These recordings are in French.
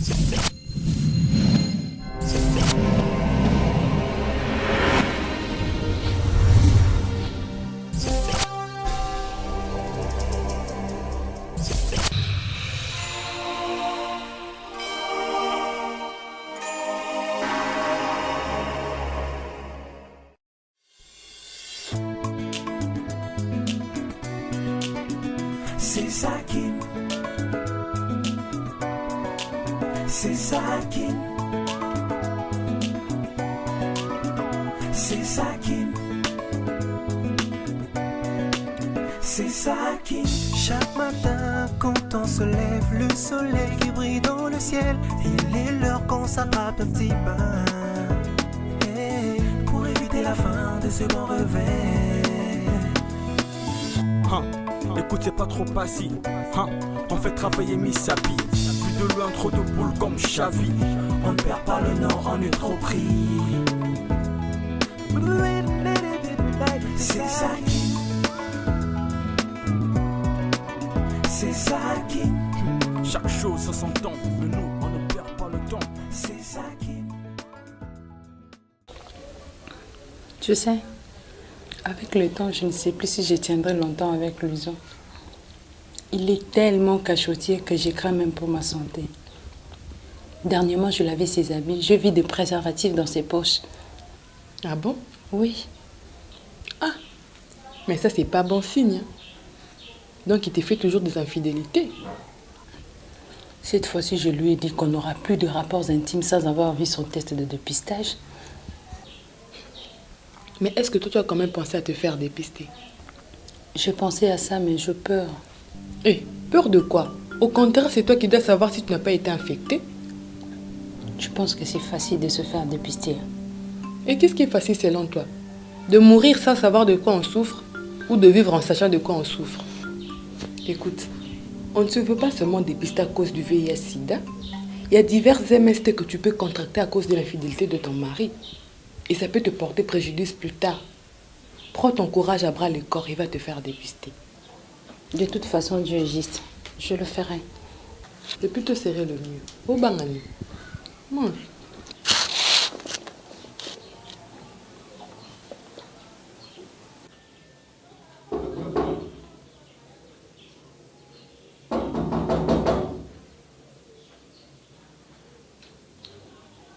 C'est ça qui, c'est ça qui, c'est ça qui, c'est ça qui. Chaque matin quand on se lève, le soleil qui brille dans le ciel, il est l'heure qu'on s'attrape un petit bain, hey, pour éviter la fin de ce bon réveil. Écoute, c'est pas trop passif, on fait travailler Misapi. Plus de loin, trop de boules comme Xavi. On ne perd pas le nord, on est trop pris. C'est ça qui, c'est ça qui. Chaque chose a son temps, mais nous, on ne perd pas le temps. C'est ça qui. Tu sais, avec le temps, je ne sais plus si je tiendrai longtemps avec Louison. Il est tellement cachotier que je crains même pour ma santé. Dernièrement, je lavais ses habits. Je vis des préservatifs dans ses poches. Ah bon? Oui. Ah, mais ça, c'est pas bon signe. Hein. Donc, il te fait toujours des infidélités. Cette fois-ci, je lui ai dit qu'on n'aura plus de rapports intimes sans avoir vu son test de dépistage. Mais est-ce que toi, tu as quand même pensé à te faire dépister? Je pensais à ça, mais je peur. Eh, peur de quoi? Au contraire, c'est toi qui dois savoir si tu n'as pas été infecté. Je pense que c'est facile de se faire dépister. Et qu'est-ce qui est facile selon toi? De mourir sans savoir de quoi on souffre ou de vivre en sachant de quoi on souffre? Écoute, on ne se veut pas seulement dépister à cause du VIH-Sida. Il y a divers MST que tu peux contracter à cause de l'infidélité de ton mari. Et ça peut te porter préjudice plus tard. Prends ton courage à bras le corps et va te faire dépister. De toute façon, Dieu est juste. Je le ferai. C'est plutôt serrer le mieux. Au bangani. Mange.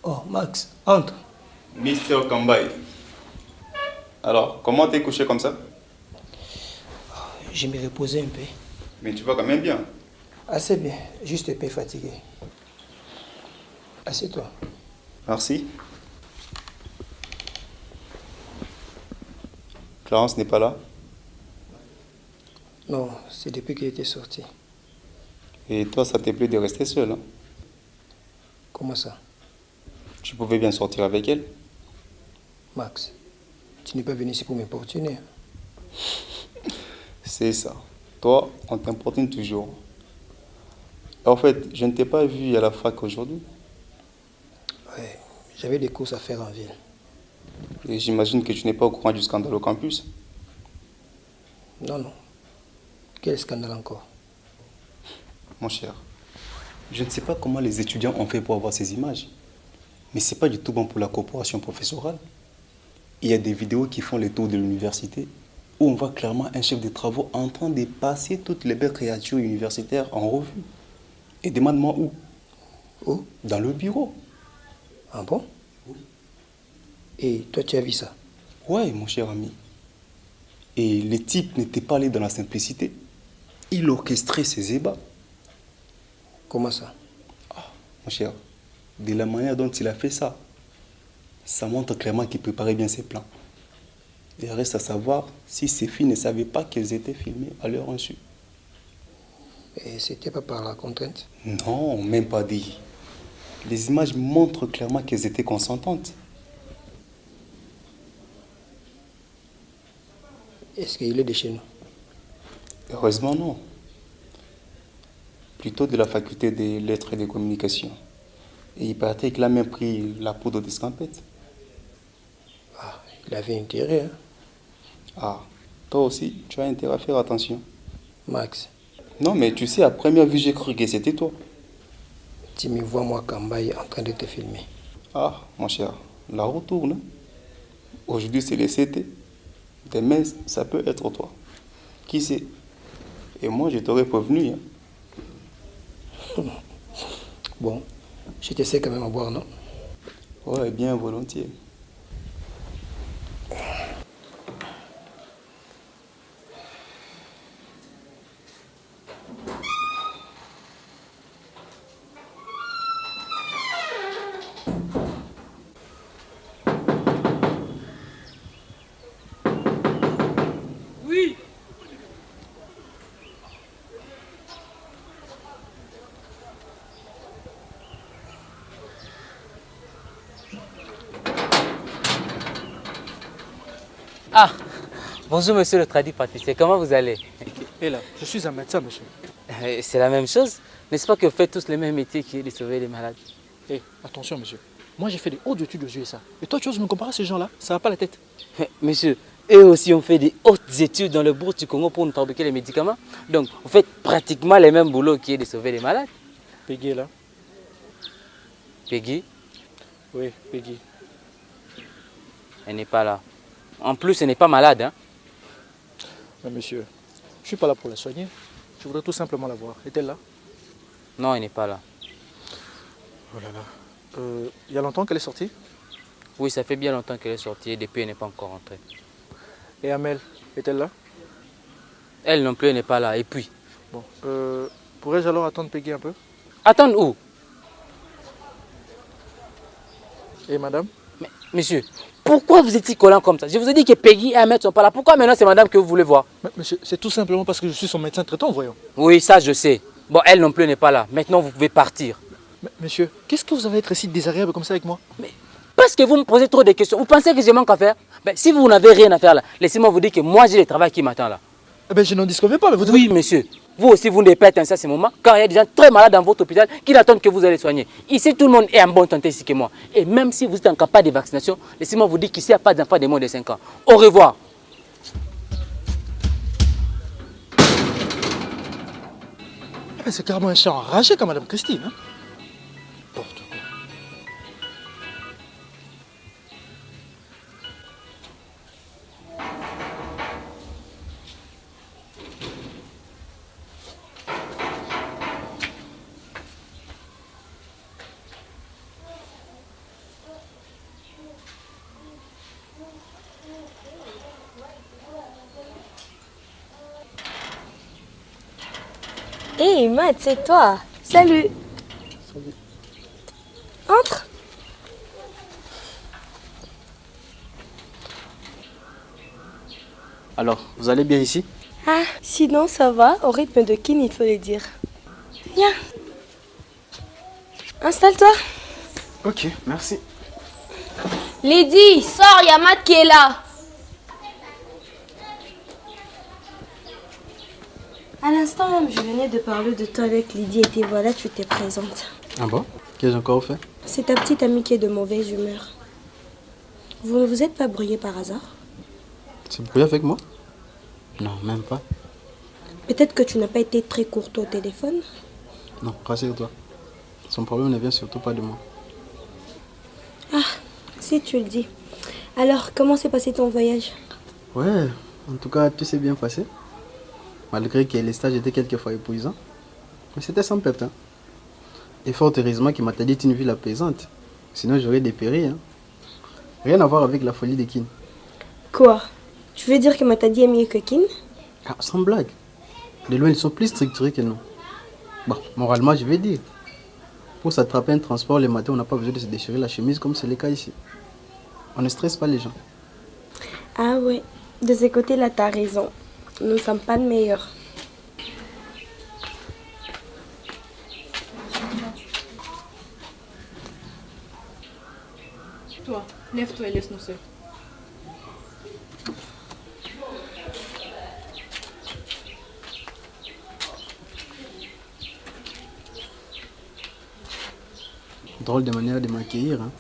Oh, Max, entre. Mister Kambaï. Alors, comment t'es couché comme ça? Je me reposais un peu. Mais tu vas quand même bien. Assez bien, juste un peu fatigué. Assieds-toi. Merci. Clarence n'est pas là? Non, c'est depuis qu'il était sorti. Et toi, ça t'est plu de rester seul, hein? Comment ça? Tu pouvais bien sortir avec elle. Max, tu n'es pas venu ici pour m'importuner. C'est ça. Toi, on t'importune toujours. En fait, je ne t'ai pas vu à la fac aujourd'hui. Ouais, j'avais des courses à faire en ville. Et j'imagine que tu n'es pas au courant du scandale au campus. Non, non. Quel scandale encore? Mon cher, je ne sais pas comment les étudiants ont fait pour avoir ces images. Mais ce n'est pas du tout bon pour la corporation professorale. Il y a des vidéos qui font les tours de l'université où on voit clairement un chef de travaux en train de passer toutes les belles créatures universitaires en revue. Et demande-moi où? Où? Dans le bureau. Ah bon? Oui. Et toi, tu as vu ça? Ouais, mon cher ami. Et les types n'étaient pas allés dans la simplicité. Il orchestrait ses ébats. Comment ça? Ah, mon cher, de la manière dont il a fait ça, ça montre clairement qu'il préparait bien ses plans. Il reste à savoir si ces filles ne savaient pas qu'elles étaient filmées à leur insu. Et c'était pas par la contrainte? Non, même pas dit. Les images montrent clairement qu'elles étaient consentantes. Est-ce qu'il est de chez nous? Heureusement, non. Plutôt de la faculté des lettres et des communications. Et il paraît qu'il a même pris la poudre d'escampette. Ah, il avait intérêt, hein? Ah, toi aussi, tu as intérêt à faire attention. Max. Non, mais tu sais, à première vue, j'ai cru que c'était toi. tu me vois moi Kambaye en train de te filmer. Ah, mon cher, la roue tourne. Aujourd'hui, c'est les CT. Demain, ça peut être toi. Qui sait? Et moi, je t'aurais prévenu. Hein. Bon, je te sais quand même à boire, non? Ouais, bien volontiers. Ah, bonjour monsieur le tradit pâtissier, comment vous allez? Et là, je suis un médecin, monsieur. C'est la même chose, n'est-ce pas que vous faites tous le même métier qui est de sauver les malades? Eh, attention, monsieur. Moi, j'ai fait des hautes études aux USA. Et toi, tu oses me comparer à ces gens-là? Ça va pas la tête. Monsieur, eux aussi ont fait des hautes études dans le bourg du Congo pour nous fabriquer les médicaments. Donc, vous faites pratiquement les mêmes boulots qui est de sauver les malades. Peggy, là? Peggy, Oui, Peggy. elle n'est pas là. En plus, elle n'est pas malade, hein? Mais monsieur, je suis pas là pour la soigner. Je voudrais tout simplement la voir. Est-elle là? Non, elle n'est pas là. Oh là là. Il y a longtemps qu'elle est sortie? Oui, ça fait bien longtemps qu'elle est sortie et depuis, elle n'est pas encore rentrée. Et Amel, est-elle là? Elle non plus, elle n'est pas là. Et puis? Bon, pourrais-je alors attendre Peggy un peu? Attendre où? Et madame? Mais, monsieur, pourquoi vous étiez collant comme ça? Je vous ai dit que Peggy et Ahmed ne sont pas là. Pourquoi maintenant c'est madame que vous voulez voir? Mais, monsieur, c'est tout simplement parce que je suis son médecin traitant, voyons. Oui, ça je sais. Bon, elle non plus n'est pas là. Maintenant, vous pouvez partir. Mais, monsieur, qu'est-ce que vous avez à être si désagréable comme ça avec moi? Mais parce que vous me posez trop de questions. Vous pensez que je manque à faire? Ben, si vous n'avez rien à faire là, laissez-moi vous dire que moi j'ai le travail qui m'attend là. Eh ben, je n'en disconviens pas, mais vous devez... Oui, monsieur. Vous aussi, vous ne devez pas être ainsi à ce moment, car il y a des gens très malades dans votre hôpital qui attendent que vous allez soigner. Ici, tout le monde est en bonne santé ici que moi. Et même si vous êtes incapable de vaccination, laissez-moi vous dire qu'ici, il n'y a pas d'enfants de moins de 5 ans. Au revoir. Eh ben, c'est carrément un chien enragé comme madame Christine, hein? N'importe quoi. Hé, Matt, c'est toi. Salut. Salut. Entre. Alors, vous allez bien ici? Ah, sinon ça va, au rythme de Kin, il faut le dire. Viens. Installe-toi. Ok, merci. Lydie, sors, il y a Matt qui est là. À l'instant même, je venais de parler de toi avec Lydie et puis voilà, tu t'es présente. Ah bon? Qu'ai-je encore fait? C'est ta petite amie qui est de mauvaise humeur. Vous ne vous êtes pas brouillé par hasard? Tu brouilles avec moi? Non, même pas. Peut-être que tu n'as pas été très courte au téléphone? Non, rassure-toi. Son problème ne vient surtout pas de moi. Ah, si tu le dis. Alors, comment s'est passé ton voyage? Ouais, en tout cas, tout s'est bien passé. Malgré que les stages étaient quelquefois épuisants. Mais c'était sans perte. Hein. Et fort heureusement qu'il m'a dit une ville apaisante. Sinon, j'aurais dépéri. Hein. Rien à voir avec la folie de Kin. Quoi? Tu veux dire que Matadi est mieux que Kin? Ah, sans blague. De loin, ils sont plus structurés que nous. Bon, moralement, je vais dire. Pour s'attraper un transport le matin, on n'a pas besoin de se déchirer la chemise comme c'est le cas ici. On ne stresse pas les gens. Ah ouais, de ce côté-là, t'as raison. Nous ne sommes pas le meilleur. Toi, lève-toi et laisse-nous seuls. Drôle de manière de m'accueillir. Hein.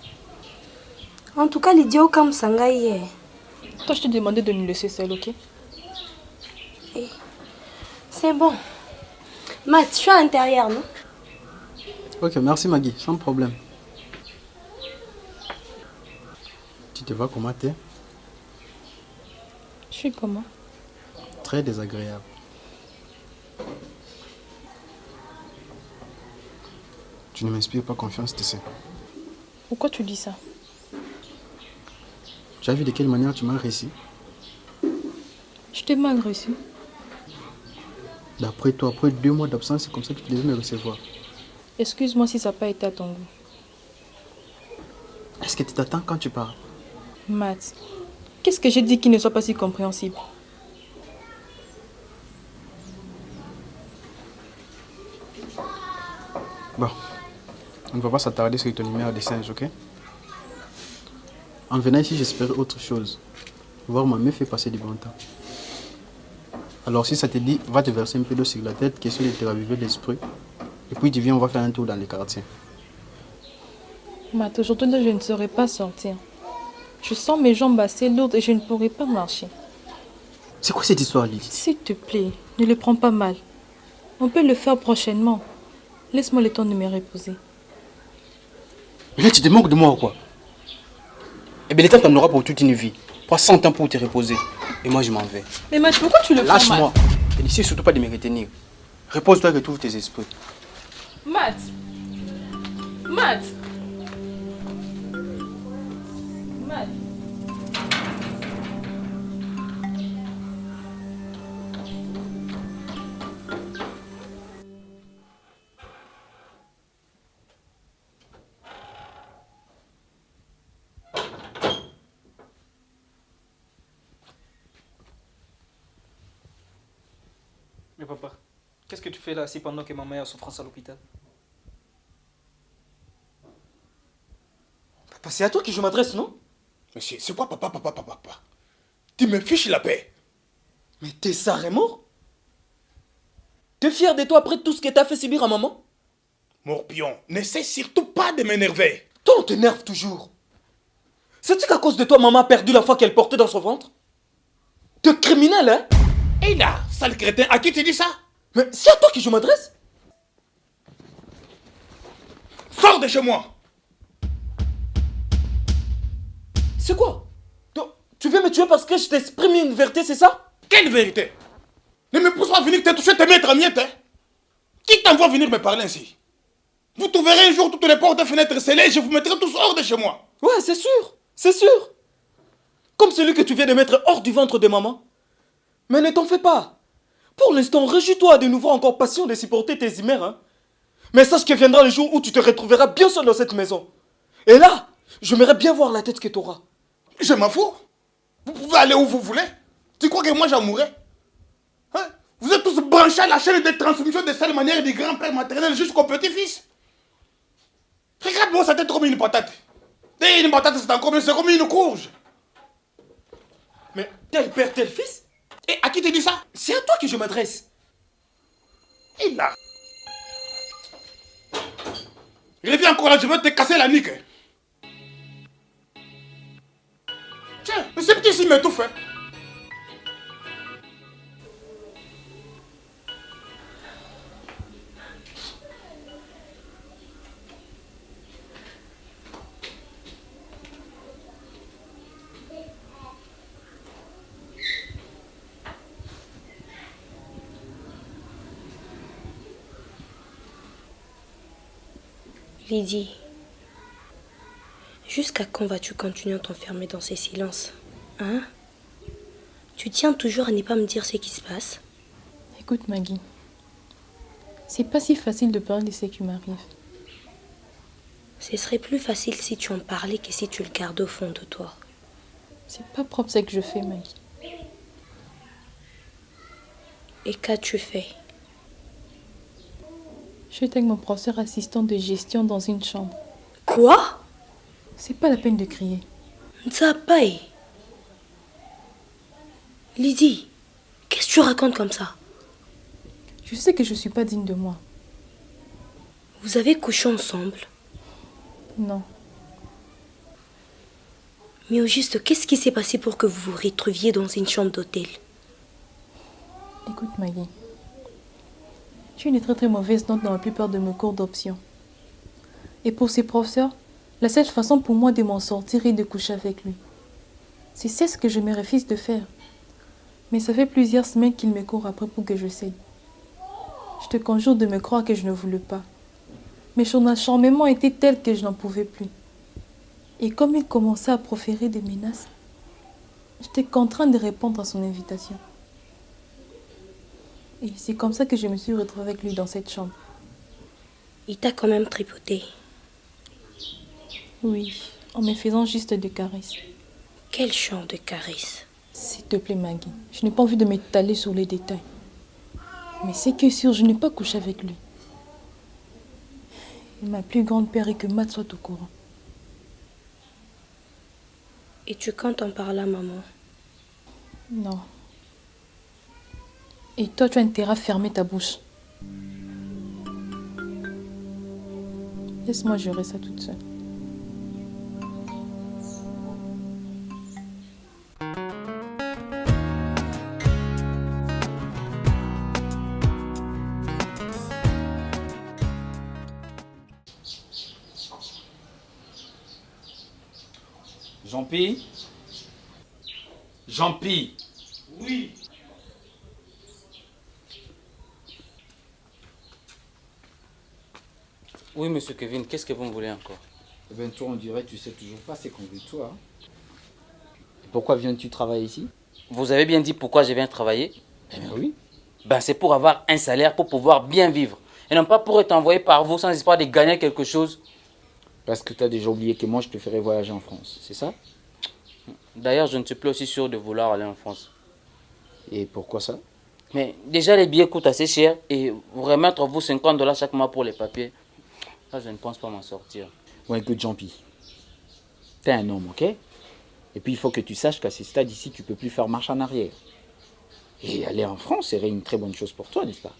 En tout cas, l'idiot comme Sangaï. Toi, je te demandais de nous laisser seuls, ok? C'est bon. Matt, je suis à l'intérieur, non? Ok, merci Maggie, sans problème. Tu te vois comment t'es? Je suis comment? Très désagréable. Tu ne m'inspires pas confiance, tu sais. Pourquoi tu dis ça? Tu as vu de quelle manière tu m'as réussi? Je t'ai mal reçu. D'après toi, après 2 mois d'absence, c'est comme ça que tu devais me recevoir. Excuse-moi si ça n'a pas été à ton goût. Est-ce que tu t'attends quand tu parles? Matt, qu'est-ce que j'ai dit qui ne soit pas si compréhensible? Bon, on ne va pas s'attarder sur ton numéro de singe, ok? En venant ici, j'espérais autre chose. Voir ma meuf fait passer du bon temps. Alors si ça te dit, va te verser un peu d'eau sur la tête, question de te raviver l'esprit. Et puis tu viens, on va faire un tour dans les quartiers. Matt, aujourd'hui je ne saurais pas sortir. Je sens mes jambes assez lourdes et je ne pourrai pas marcher. C'est quoi cette histoire, Lydie? S'il te plaît, ne le prends pas mal. On peut le faire prochainement. Laisse-moi le temps de me reposer. Mais là, tu te moques de moi ou quoi? Eh bien, le temps t'en aura pour toute une vie. Pas 100 ans pour te reposer. Et moi, je m'en vais. Mais Matt, pourquoi tu le fais mal? Lâche-moi. Et n'essaie surtout pas de me retenir. Repose-toi et retrouve tes esprits. Matt! Matt! Matt! Mais papa, qu'est-ce que tu fais là, si pendant que maman est en souffrance à l'hôpital? Papa, c'est à toi que je m'adresse, non? Monsieur, c'est quoi papa? Tu me fiches la paix. Mais t'es ça, mort? T'es fier de toi après tout ce que t'as fait subir à maman? Morpion, n'essaie surtout pas de m'énerver. Toi, on t'énerve toujours. Sais-tu qu'à cause de toi, maman a perdu la foi qu'elle portait dans son ventre? T'es criminel, hein? Et là, sale crétin, à qui tu dis ça? Mais c'est à toi que je m'adresse? Sors de chez moi. C'est quoi? Tu veux me tuer parce que je t'exprime une vérité, c'est ça? Quelle vérité? Ne me pousse pas à venir te toucher, te mettre en miettes, hein? Qui t'envoie venir me parler ainsi? Vous trouverez un jour toutes les portes et fenêtres scellées et je vous mettrai tous hors de chez moi. Ouais, c'est sûr, c'est sûr. Comme celui que tu viens de mettre hors du ventre de maman. Mais ne t'en fais pas. Pour l'instant, réjouis-toi de nouveau encore patient de supporter tes humeurs, hein? Mais sache que viendra le jour où tu te retrouveras bien seul dans cette maison. Et là, j'aimerais bien voir la tête que tu auras. Je m'en fous. Vous pouvez aller où vous voulez. Tu crois que moi j'en mourrai? Hein? Vous êtes tous branchés à la chaîne de transmission de cette manière du grand-père maternel jusqu'au petit-fils. Regarde-moi sa tête comme une patate. Et une patate c'est encore mieux, c'est comme une courge. Mais tel père, tel fils? Et à qui te dis ça? C'est à toi que je m'adresse. Et là. Reviens encore là, je vais te casser la nuque. Tiens, mais ce petit ici m'étouffe. Hein. Lydie, jusqu'à quand vas-tu continuer à t'enfermer dans ces silences? Hein? Tu tiens toujours à ne pas me dire ce qui se passe? Écoute Maggie, c'est pas si facile de parler de ce qui m'arrive. Ce serait plus facile si tu en parlais que si tu le gardais au fond de toi. C'est pas propre ce que je fais, Maggie. Et qu'as-tu fait? J'étais avec mon professeur assistant de gestion dans une chambre. Quoi? C'est pas la peine de crier. Nzapai. Lydie, qu'est-ce que tu racontes comme ça? Je sais que je suis pas digne de moi. Vous avez couché ensemble? Non. Mais au juste, qu'est-ce qui s'est passé pour que vous vous retrouviez dans une chambre d'hôtel? Écoute Maggie, j'ai une très très mauvaise note dans la plupart de mes cours d'option. Et pour ses professeurs, la seule façon pour moi de m'en sortir est de coucher avec lui. C'est ce que je me refuse de faire. Mais ça fait plusieurs semaines qu'il me court après pour que je cède. Je te conjure de me croire que je ne voulais pas. Mais son acharnement était tel que je n'en pouvais plus. Et comme il commençait à proférer des menaces, j'étais contrainte de répondre à son invitation. Et c'est comme ça que je me suis retrouvée avec lui dans cette chambre. Il t'a quand même tripoté. Oui, en me faisant juste des caresses. Quel genre de caresses? S'il te plaît, Maggie, je n'ai pas envie de m'étaler sur les détails. Mais c'est que sûr, je n'ai pas couché avec lui. Et ma plus grande peur est que Matt soit au courant. Et tu comptes en parler à maman? Non. Et toi, tu as intérêt à fermer ta bouche. Laisse-moi gérer ça toute seule. Jean-Pi? Jean-Pi? Oui. Oui, monsieur Kevin, qu'est-ce que vous me voulez encore? Eh bien, toi, on dirait que tu sais toujours pas ce qu'on veut de toi. Hein. Pourquoi viens-tu travailler ici? Vous avez bien dit pourquoi je viens travailler? Eh bien oui. Ben, c'est pour avoir un salaire, pour pouvoir bien vivre. Et non pas pour être envoyé par vous sans espoir de gagner quelque chose. Parce que tu as déjà oublié que moi, je te ferais voyager en France, c'est ça? D'ailleurs, je ne suis plus aussi sûr de vouloir aller en France. Et pourquoi ça? Mais déjà, les billets coûtent assez cher et vous remettre vous 50 $ chaque mois pour les papiers, ça, je ne pense pas m'en sortir. Bon, écoute, Jean-Pi, t'es un homme, ok? Et puis, il faut que tu saches qu'à ce stade ici, tu peux plus faire marche en arrière. Et aller en France serait une très bonne chose pour toi, n'est-ce pas?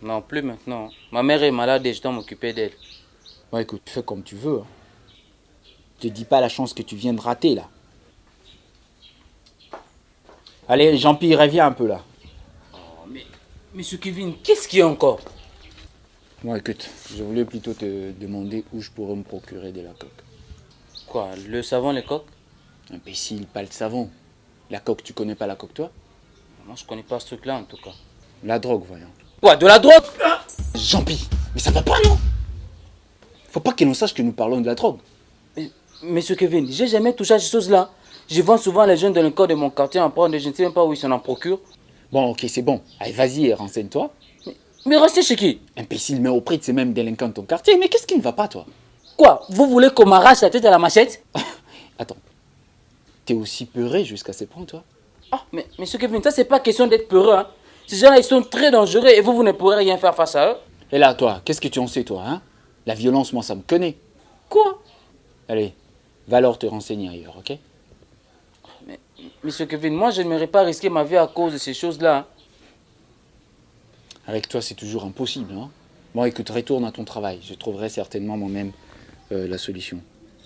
Non, plus maintenant. Ma mère est malade et je dois m'occuper d'elle. Bon, écoute, fais comme tu veux. Hein. Te dis pas la chance que tu viens de rater, là. Allez, Jean-Pi, reviens un peu, là. Oh, mais, monsieur Kevin, qu'est-ce qu'il y a encore? Bon, écoute, je voulais plutôt te demander où je pourrais me procurer de la coque. Quoi, le savon, les coques? Imbécile, pas le savon. La coque, tu connais pas la coque, toi? Moi, je connais pas ce truc-là, en tout cas. La drogue, voyons. Quoi, de la drogue? Jean-Pi, mais ça va pas, non? Faut pas que l'on sache que nous parlons de la drogue. Mais, monsieur Kevin, j'ai jamais touché à ces choses-là. Je vends souvent les jeunes dans le corps de mon quartier en prendre, je ne sais même pas où ils s'en procurent. Bon, ok, c'est bon. Allez, vas-y et renseigne-toi. Mais restez chez qui? Imbécile, mais auprès de ces mêmes délinquants de ton quartier. Mais qu'est-ce qui ne va pas, toi? Quoi? Vous voulez qu'on m'arrache la tête à la machette? Attends. T'es aussi peureux jusqu'à ce point, toi? Ah, mais monsieur Kevin, ça c'est pas question d'être peureux, hein. Ces gens-là, ils sont très dangereux et vous ne pourrez rien faire face à eux. Et là, toi, qu'est-ce que tu en sais, toi, hein? La violence, moi, ça me connaît. Quoi? Allez, va alors te renseigner ailleurs, ok? Mais, monsieur Kevin, moi, je n'aimerais pas risquer ma vie à cause de ces choses-là. Hein. Avec toi, c'est toujours impossible, hein? Bon, écoute, retourne à ton travail. Je trouverai certainement moi-même la solution.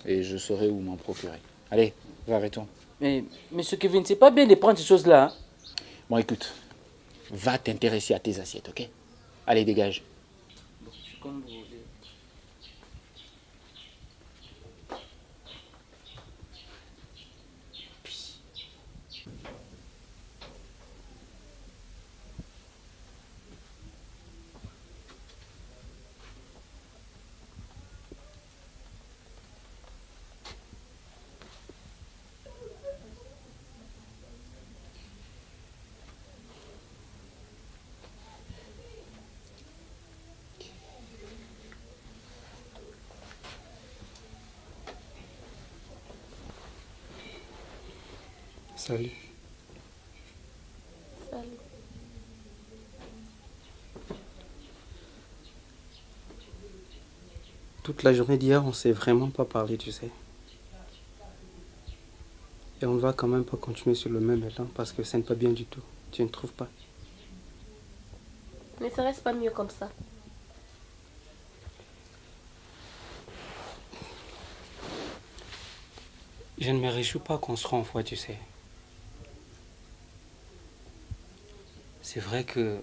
Et je saurai où m'en procurer. Allez, va, retourne. Mais, monsieur Kevin, c'est pas bien de prendre ces choses-là. Hein. Bon, écoute, va t'intéresser à tes assiettes, ok? Allez, dégage. Comme vous voulez. Salut. Salut. Toute la journée d'hier, on s'est vraiment pas parlé, tu sais. Et on ne va quand même pas continuer sur le même élan parce que ça n'est pas bien du tout. Tu ne trouves pas? Ne serait-ce pas mieux comme ça? Je ne me réjouis pas qu'on se renvoie, tu sais. C'est vrai que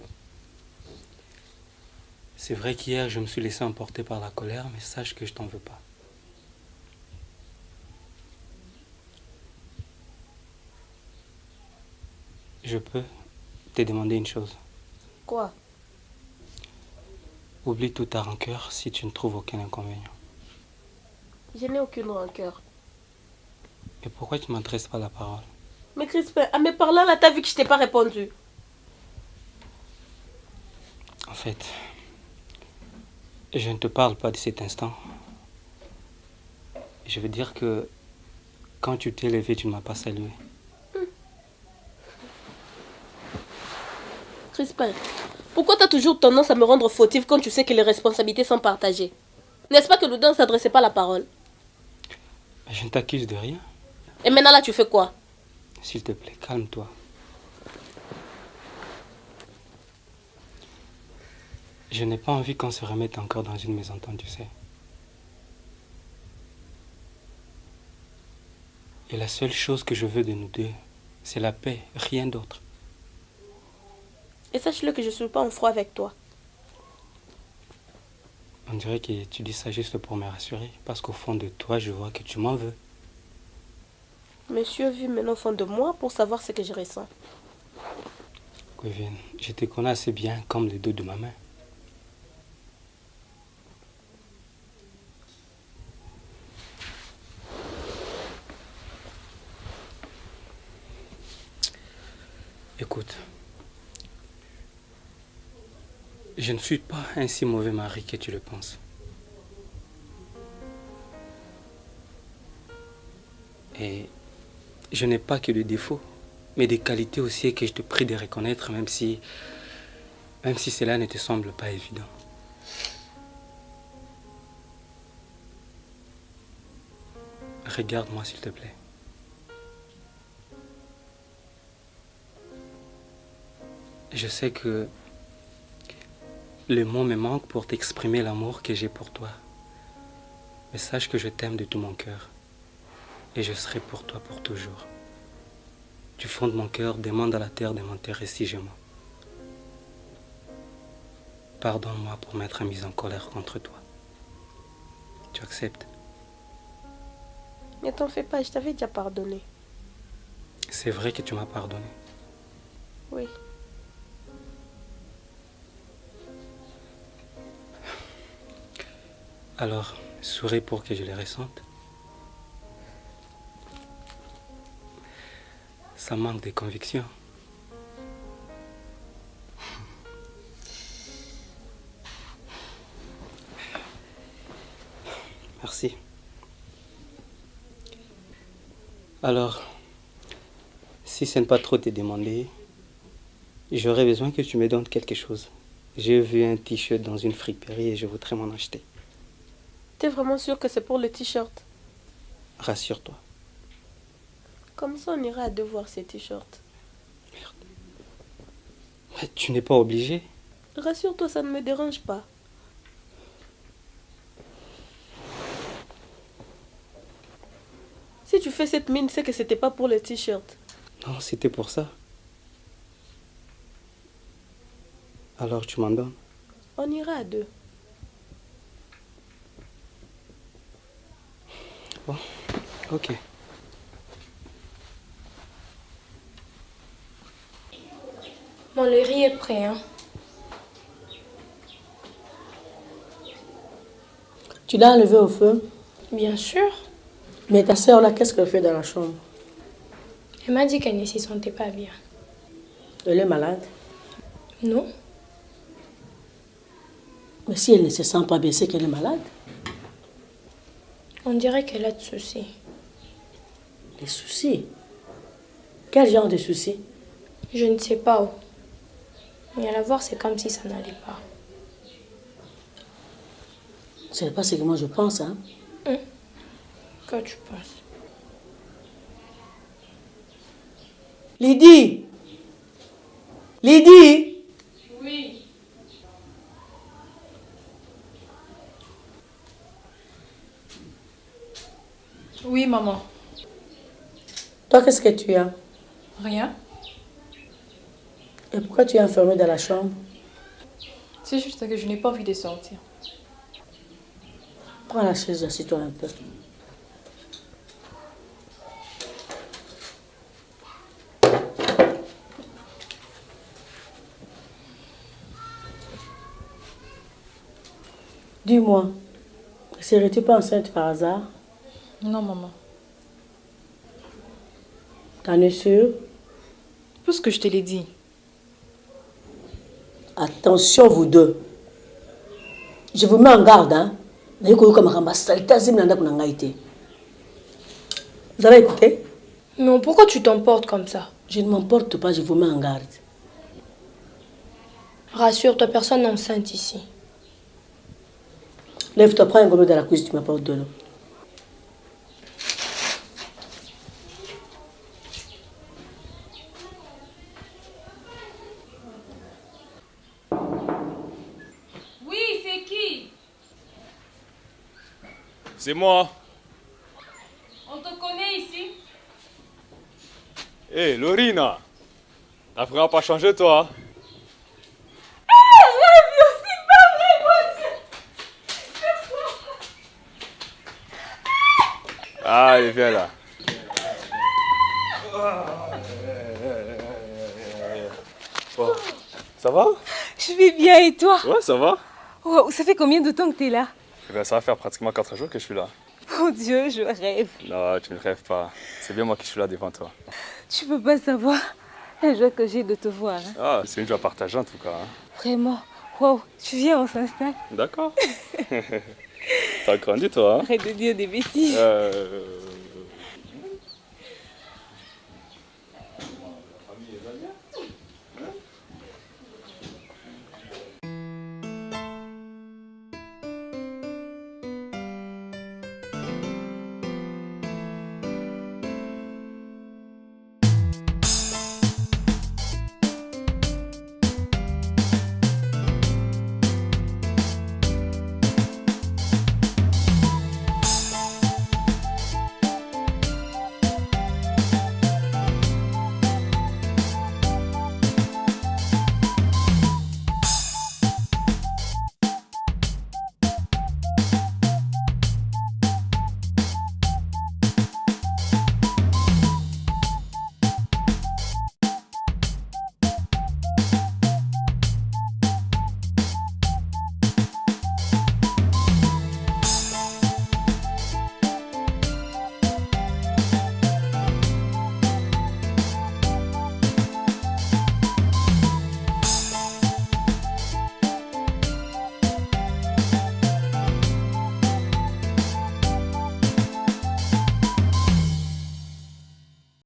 C'est vrai qu'hier, je me suis laissé emporter par la colère, mais sache que je t'en veux pas. Je peux te demander une chose. Quoi? Oublie toute ta rancœur si tu ne trouves aucun inconvénient. Je n'ai aucune rancœur. Et pourquoi tu ne m'adresses pas la parole? Mais Crispin, en me parlant là, t'as vu que je t'ai pas répondu. En fait, je ne te parle pas de cet instant. Je veux dire que quand tu t'es levé, tu ne m'as pas salué. Crispin, pourquoi t'as toujours tendance à me rendre fautive quand tu sais que les responsabilités sont partagées? N'est-ce pas que nous deux ne s'adressaient pas la parole? Je ne t'accuse de rien. Et maintenant là, tu fais quoi? S'il te plaît, calme-toi. Je n'ai pas envie qu'on se remette encore dans une mésentente, tu sais. Et la seule chose que je veux de nous deux, c'est la paix, rien d'autre. Et sache-le que je ne suis pas en froid avec toi. On dirait que tu dis ça juste pour me rassurer, parce qu'au fond de toi, je vois que tu m'en veux. Monsieur vu maintenant au fond de moi pour savoir ce que je ressens. Kevin, je te connais assez bien comme le dos de ma main. Écoute, je ne suis pas un si mauvais mari que tu le penses. Et je n'ai pas que des défauts, mais des qualités aussi que je te prie de reconnaître, même si cela ne te semble pas évident. Regarde-moi s'il te plaît. Je sais que le mot me manque pour t'exprimer l'amour que j'ai pour toi. Mais sache que je t'aime de tout mon cœur. Et je serai pour toi pour toujours. Du fond de mon cœur, demande à la terre de m'enterrer si je mens. Pardonne-moi pour m'être mise en colère contre toi. Tu acceptes? Ne t'en fais pas, je t'avais déjà pardonné. C'est vrai que tu m'as pardonné. Oui. Alors, souris pour que je les ressente. Ça manque de conviction. Merci. Alors, si ce n'est pas trop te demander, j'aurais besoin que tu me donnes quelque chose. J'ai vu un t-shirt dans une friperie et je voudrais m'en acheter. T'es vraiment sûr que c'est pour le t-shirt? Rassure-toi. Comme ça, on ira à deux voir ces t-shirts. Mais tu n'es pas obligé. Rassure-toi, ça ne me dérange pas. Si tu fais cette mine, c'est que c'était pas pour le t-shirt. Non, c'était pour ça. Alors tu m'en donnes? On ira à deux. Bon, ok. Bon, le riz est prêt, hein? Tu l'as enlevé au feu? Bien sûr. Mais ta soeur là, qu'est-ce qu'elle fait dans la chambre? Elle m'a dit qu'elle ne s'y sentait pas bien. Elle est malade? Non. Mais si elle ne se sent pas bien, c'est qu'elle est malade? On dirait qu'elle a des soucis. Des soucis? Quel genre de soucis? Je ne sais pas où. Mais à la voir, c'est comme si ça n'allait pas. C'est pas ce que moi je pense, hein? Quoi tu penses? Lydie! Lydie! Oui. Oui, maman. Toi, qu'est-ce que tu as? Rien. Et pourquoi tu es enfermée dans la chambre? C'est juste que je n'ai pas envie de sortir. Prends la chaise, assieds-toi un peu. Dis-moi, serais-tu pas enceinte par hasard? Non, maman. T'en es sûre? Puisque je te l'ai dit. Attention, vous deux. Je vous mets en garde, hein? Vous avez écouté? Non, pourquoi tu t'emportes comme ça? Je ne m'emporte pas, je vous mets en garde. Rassure-toi, personne n'est enceinte ici. Lève-toi, prends un gobelet de la cuisine, tu m'apportes de l'eau. Oui, c'est qui? C'est moi. On te connaît ici? Hé, Lorina. L'Afrique n'a pas changé, toi. Allez, viens là. Bon, ça va? Je vais bien et toi? Ouais, ça va. Wow, ça fait combien de temps que t'es là? Eh ben, ça va faire pratiquement 4 jours que je suis là. Mon Dieu, je rêve. Non, tu ne rêves pas. C'est bien moi qui suis là devant toi. Tu peux pas savoir la joie que j'ai de te voir. Hein. Ah, c'est une joie partagée en tout cas. Hein. Vraiment. Wow, tu viens, on s'installe. D'accord. T'as grandi toi, hein? Arrête de dire des bêtises.